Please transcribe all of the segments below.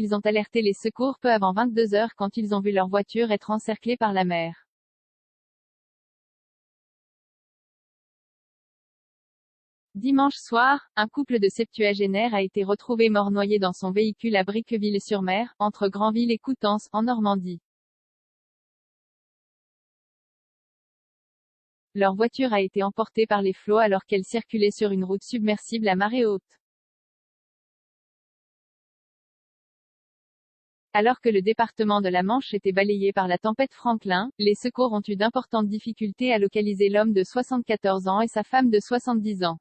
Ils ont alerté les secours peu avant 22 heures quand ils ont vu leur voiture être encerclée par la mer. Dimanche soir, un couple de septuagénaires a été retrouvé mort noyé dans son véhicule à Briqueville-sur-Mer, entre Granville et Coutances, en Normandie. Leur voiture a été emportée par les flots alors qu'elle circulait sur une route submersible à marée haute. Alors que le département de la Manche était balayé par la tempête Franklin, les secours ont eu d'importantes difficultés à localiser l'homme de 74 ans et sa femme de 70 ans.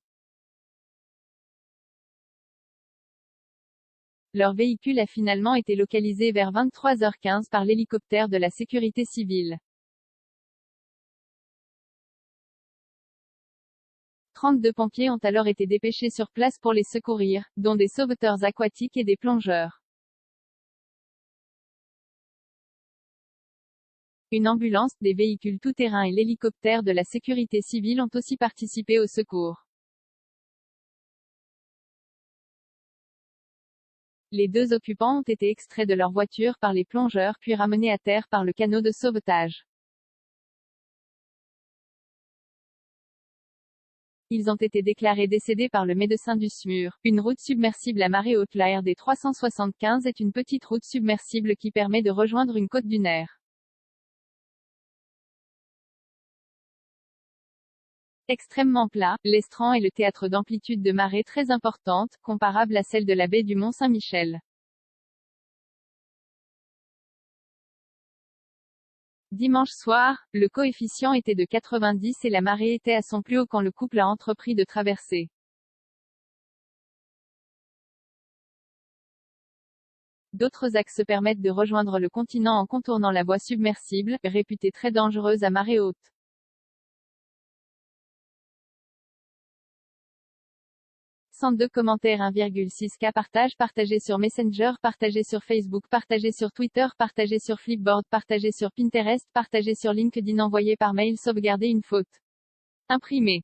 Leur véhicule a finalement été localisé vers 23h15 par l'hélicoptère de la sécurité civile. 32 pompiers ont alors été dépêchés sur place pour les secourir, dont des sauveteurs aquatiques et des plongeurs. Une ambulance, des véhicules tout-terrain et l'hélicoptère de la sécurité civile ont aussi participé au secours. Les deux occupants ont été extraits de leur voiture par les plongeurs puis ramenés à terre par le canot de sauvetage. Ils ont été déclarés décédés par le médecin du SMUR. Une route submersible à marée haute. La RD 375 est une petite route submersible qui permet de rejoindre une côte dunaire. Extrêmement plat, l'estran est le théâtre d'amplitude de marée très importante, comparable à celle de la baie du Mont-Saint-Michel. Dimanche soir, le coefficient était de 90 et la marée était à son plus haut quand le couple a entrepris de traverser. D'autres axes permettent de rejoindre le continent en contournant la voie submersible, réputée très dangereuse à marée haute. 102 commentaires 1,6K partagé sur Messenger, partagé sur Facebook, partagé sur Twitter, partagé sur Flipboard, partagé sur Pinterest, partagé sur LinkedIn, envoyé par mail, sauvegarder une faute. Imprimé.